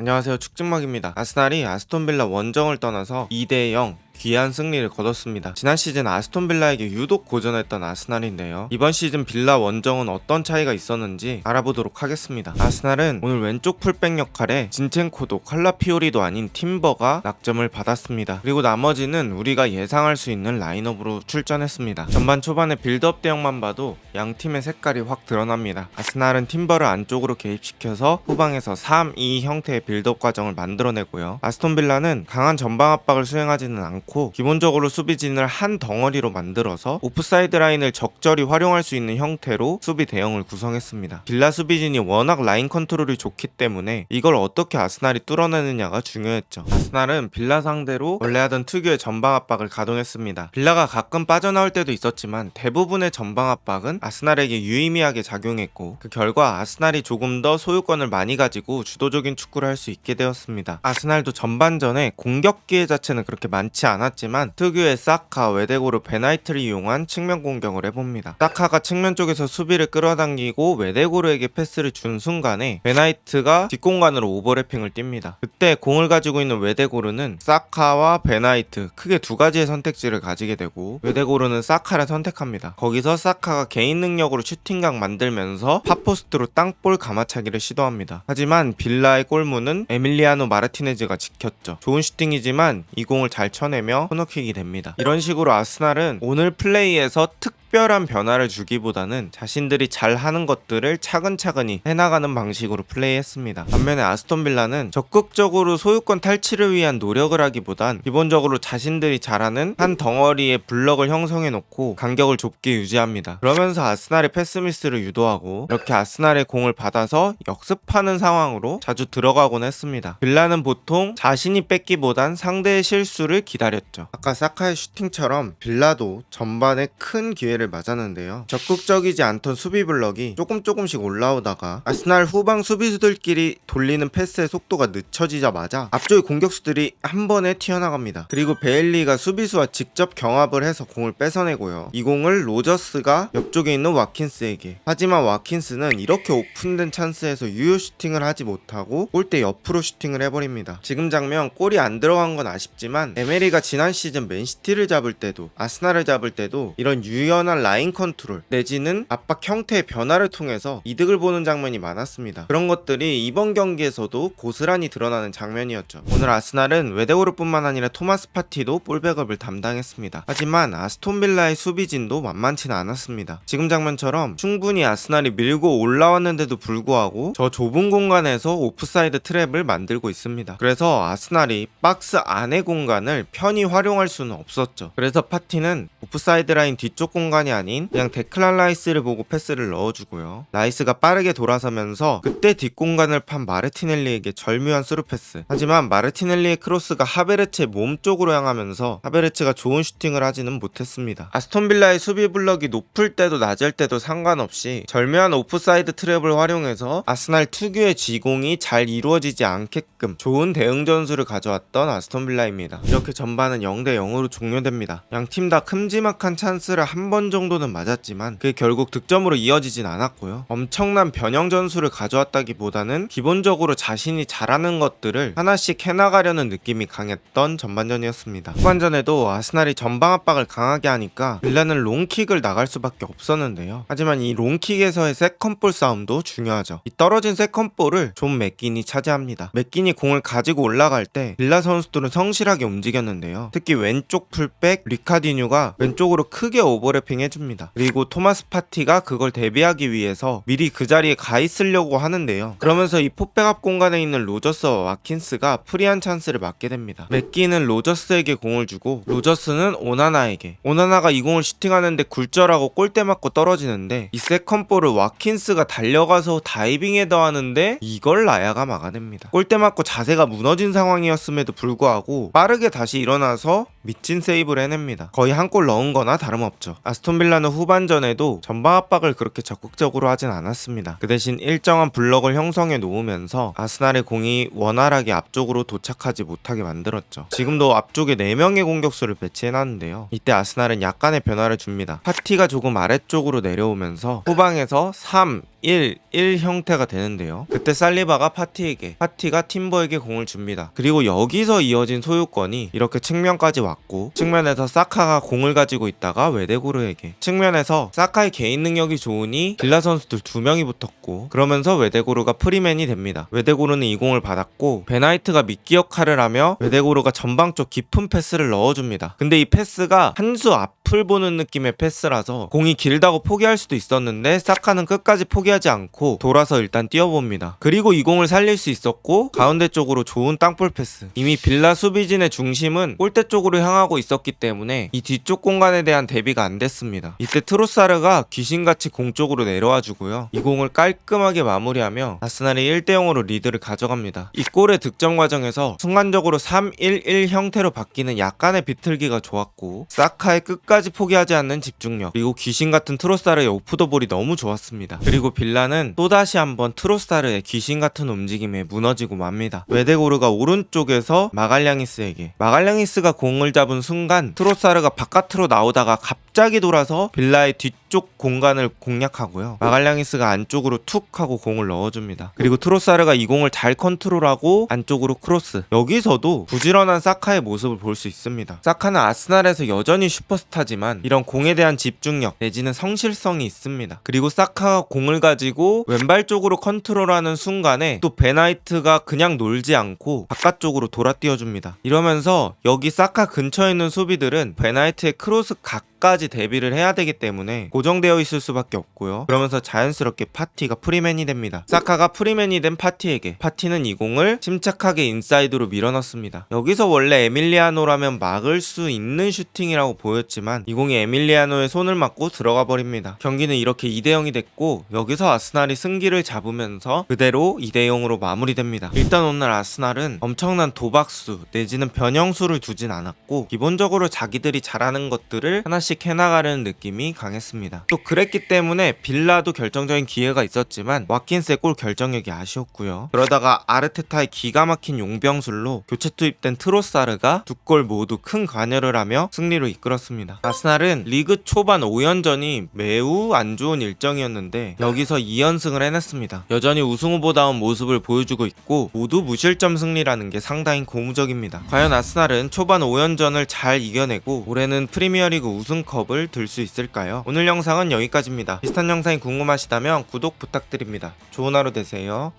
안녕하세요, 축진막입니다. 아스날이 아스톤빌라 원정을 떠나서 2대0 귀한 승리를 거뒀습니다. 지난 시즌 아스톤빌라에게 유독 고전했던 아스날인데요. 이번 시즌 빌라 원정은 어떤 차이가 있었는지 알아보도록 하겠습니다. 아스날은 오늘 왼쪽 풀백 역할에 진첸코도 칼라피오리도 아닌 팀버가 낙점을 받았습니다. 그리고 나머지는 우리가 예상할 수 있는 라인업으로 출전했습니다. 전반 초반에 빌드업 대형만 봐도 양 팀의 색깔이 확 드러납니다. 아스날은 팀버를 안쪽으로 개입시켜서 후방에서 3-2 형태의 빌드업 과정을 만들어내고요. 아스톤빌라는 강한 전방 압박을 수행하지는 않고 기본적으로 수비진을 한 덩어리로 만들어서 오프사이드 라인을 적절히 활용할 수 있는 형태로 수비 대형을 구성했습니다. 빌라 수비진이 워낙 라인 컨트롤이 좋기 때문에 이걸 어떻게 아스날이 뚫어내느냐가 중요했죠. 아스날은 빌라 상대로 원래 하던 특유의 전방 압박을 가동했습니다. 빌라가 가끔 빠져나올 때도 있었지만 대부분의 전방 압박은 아스날에게 유의미하게 작용했고, 그 결과 아스날이 조금 더 소유권을 많이 가지고 주도적인 축구를 할 수 있게 되었습니다. 아스날도 전반전에 공격 기회 자체는 그렇게 많지 않았지만 특유의 사카, 웨데고르, 베나이트를 이용한 측면 공격을 해봅니다. 사카가 측면 쪽에서 수비를 끌어당기고 웨데고르에게 패스를 준 순간에 베나이트가 뒷공간으로 오버래핑을 띱니다. 그때 공을 가지고 있는 웨데고르는 사카와 베나이트 크게 두 가지의 선택지를 가지게 되고, 웨데고르는 사카를 선택합니다. 거기서 사카가 개인 능력으로 슈팅각 만들면서 팝포스트로 땅볼 가마차기를 시도합니다. 하지만 빌라의 골문은 에밀리아노 마르티네즈가 지켰죠. 좋은 슈팅이지만 이 공을 잘 쳐내며 코너킥이 됩니다. 이런 식으로 아스날은 오늘 플레이에서 특별한 변화를 주기보다는 자신들이 잘하는 것들을 차근차근히 해나가는 방식으로 플레이했습니다. 반면에 아스톤빌라는 적극적으로 소유권 탈취를 위한 노력을 하기보단 기본적으로 자신들이 잘하는 한 덩어리의 블럭을 형성해놓고 간격을 좁게 유지합니다. 그러면서 아스날의 패스미스를 유도하고 이렇게 아스날의 공을 받아서 역습하는 상황으로 자주 들어가곤 했습니다. 빌라는 보통 자신이 뺏기보단 상대의 실수를 기다렸죠. 아까 사카의 슈팅처럼 빌라도 전반에 큰 기회를 맞았는데요. 적극적이지 않던 수비 블럭이 조금씩 올라오다가 아스날 후방 수비수들끼리 돌리는 패스의 속도가 늦춰지자마자 앞쪽의 공격수들이 한 번에 튀어나갑니다. 그리고 베일리가 수비수와 직접 경합을 해서 공을 뺏어내고요. 이 공을 로저스가 옆쪽에 있는 와킨스에게, 하지만 와킨스는 이렇게 오픈된 찬스에서 유효 슈팅을 하지 못하고 골대 옆으로 슈팅을 해버립니다. 지금 장면 골이 안 들어간 건 아쉽지만 에메리가 지난 시즌 맨시티를 잡을 때도 아스날을 잡을 때도 이런 유연한 라인 컨트롤 내지는 압박 형태의 변화를 통해서 이득을 보는 장면이 많았습니다. 그런 것들이 이번 경기에서도 고스란히 드러나는 장면이었죠. 오늘 아스날은 웨데고르뿐만 아니라 토마스 파티도 볼백업을 담당했습니다. 하지만 아스톤빌라의 수비진도 만만치는 않았습니다. 지금 장면처럼 충분히 아스날이 밀고 올라왔는데도 불구하고 저 좁은 공간에서 오프사이드 트랩을 만들고 있습니다. 그래서 아스날이 박스 안의 공간을 편히 활용할 수는 없었죠. 그래서 파티는 오프사이드 라인 뒤쪽 공간이 아닌 그냥 데클란 라이스를 보고 패스를 넣어주고요. 라이스가 빠르게 돌아서면서 그때 뒷공간을 판 마르티넬리에게 절묘한 스루 패스. 하지만 마르티넬리의 크로스가 하베르츠의 몸 쪽으로 향하면서 하베르츠가 좋은 슈팅을 하지는 못했습니다. 아스톤빌라의 수비 블럭이 높을 때도 낮을 때도 상관없이 절묘한 오프사이드 트랩을 활용해서 아스날 특유의 지공이 잘 이루어지지 않게끔 좋은 대응 전술을 가져왔던 아스톤빌라입니다. 이렇게 전반은 0대0으로 종료됩니다. 양 팀 다 큼지막한 찬스를 한 번 정도는 맞았지만 그게 결국 득점으로 이어지진 않았고요. 엄청난 변형 전술을 가져왔다기보다는 기본적으로 자신이 잘하는 것들을 하나씩 해나가려는 느낌이 강했던 전반전이었습니다. 후반전에도 아스날이 전방 압박을 강하게 하니까 빌라는 롱킥을 나갈 수밖에 없었는데요. 하지만 이 롱킥에서의 세컨볼 싸움도 중요하죠. 이 떨어진 세컨볼을 존 맥긴이 차지합니다. 맥긴이 공을 가지고 올라갈 때 빌라 선수들은 성실하게 움직였는데요. 특히 왼쪽 풀백 리카디뉴가 왼쪽으로 크게 오버래핑 해줍니다. 그리고 토마스 파티가 그걸 대비하기 위해서 미리 그 자리에 가 있으려고 하는데요. 그러면서 이 포백앞 공간에 있는 로저스와 와킨스가 프리한 찬스를 맞게 됩니다. 맥기는 로저스에게 공을 주고 로저스는 오나나에게, 오나나가 이 공을 슈팅하는데 굴절하고 골대 맞고 떨어지는데 이 세컨볼을 와킨스가 달려가서 다이빙 헤더하는데 이걸 라야가 막아냅니다. 골대 맞고 자세가 무너진 상황이었음에도 불구하고 빠르게 다시 일어나서 미친 세이브를 해냅니다. 거의 한 골 넣은 거나 다름없죠. 아스톤빌라는 후반전에도 전방 압박을 그렇게 적극적으로 하진 않았습니다. 그 대신 일정한 블럭을 형성해 놓으면서 아스날의 공이 원활하게 앞쪽으로 도착하지 못하게 만들었죠. 지금도 앞쪽에 4명의 공격수를 배치해놨는데요. 이때 아스날은 약간의 변화를 줍니다. 파티가 조금 아래쪽으로 내려오면서 후방에서 3, 3-1-1 형태가 되는데요. 그때 살리바가 파티에게, 파티가 팀버에게 공을 줍니다. 그리고 여기서 이어진 소유권이 이렇게 측면까지 왔고, 측면에서 사카가 공을 가지고 있다가 웨데고르에게, 측면에서 사카의 개인 능력이 좋으니 빌라 선수들 2명이 붙었고, 그러면서 웨데고르가 프리맨이 됩니다. 웨데고르는 이 공을 받았고 베나이트가 미끼 역할을 하며 웨데고르가 전방 쪽 깊은 패스를 넣어줍니다. 근데 이 패스가 한 수 앞을 보는 느낌의 패스라서 공이 길다고 포기할 수도 있었는데 사카는 끝까지 포기하지 않고 돌아서 일단 뛰어봅니다. 그리고 이 공을 살릴 수 있었고 가운데 쪽으로 좋은 땅볼 패스. 이미 빌라 수비진의 중심은 골대 쪽으로 향하고 있었기 때문에 이 뒤쪽 공간에 대한 대비가 안 됐습니다. 이때 트로사르가 귀신같이 공 쪽으로 내려와 주고요. 이 공을 깔끔하게 마무리하며 아스날이 1대0으로 리드를 가져갑니다. 이 골의 득점 과정에서 순간적으로 3-1-1 형태로 바뀌는 약간의 비틀기가 좋았고 사카의 끝까지 포기하지 않는 집중력, 그리고 귀신같은 트로사르의 오프더볼이 너무 좋았습니다. 그리고 빌라는 또다시 한번 트로사르의 귀신같은 움직임에 무너지고 맙니다. 웨데고르가 오른쪽에서 마갈량이스가 공을 잡은 순간 트로사르가 바깥으로 나오다가 갑자기 돌아서 빌라의 뒤쪽 공간을 공략하고요. 마갈량이스가 안쪽으로 툭 하고 공을 넣어줍니다. 그리고 트로사르가 이 공을 잘 컨트롤하고 안쪽으로 크로스. 여기서도 부지런한 사카의 모습을 볼 수 있습니다. 사카는 아스날에서 여전히 슈퍼스타지만 이런 공에 대한 집중력 내지는 성실성이 있습니다. 그리고 사카가 공을 가지고 왼발 쪽으로 컨트롤하는 순간에 또 베나이트가 그냥 놀지 않고 바깥쪽으로 돌아 뛰어줍니다. 이러면서 여기 사카 근처에 있는 수비들은 베나이트의 크로스 각까지 대비를 해야 되기 때문에 고정되어 있을 수밖에 없고요. 그러면서 자연스럽게 파티가 프리맨이 됩니다. 사카가 프리맨이 된 파티에게, 파티는 이 공을 침착하게 인사이드로 밀어넣습니다. 여기서 원래 에밀리아노라면 막을 수 있는 슈팅이라고 보였지만 이 공이 에밀리아노의 손을 맞고 들어가 버립니다. 경기는 이렇게 2대0이 됐고 여기서 아스날이 승기를 잡으면서 그대로 2대0으로 마무리됩니다. 일단 오늘 아스날은 엄청난 도박수 내지는 변형수를 두진 않았고 기본적으로 자기들이 잘하는 것들을 하나씩 해나가려는 느낌이 강했습니다. 또 그랬기 때문에 빌라도 결정적인 기회가 있었지만 와킨스의 골 결정력이 아쉬웠고요. 그러다가 아르테타의 기가 막힌 용병술로 교체 투입된 트로사르가 두 골 모두 큰 관여를 하며 승리로 이끌었습니다. 아스날은 리그 초반 5연전이 매우 안 좋은 일정이었는데 여기서 2연승을 해냈습니다. 여전히 우승 후보다운 모습을 보여주고 있고 모두 무실점 승리라는 게 상당히 고무적입니다. 과연 아스날은 초반 5연전을 잘 이겨내고 올해는 프리미어리그 우승컵을 들 수 있을까요? 오늘 영상은 여기까지입니다. 비슷한 영상이 궁금하시다면 구독 부탁드립니다. 좋은 하루 되세요.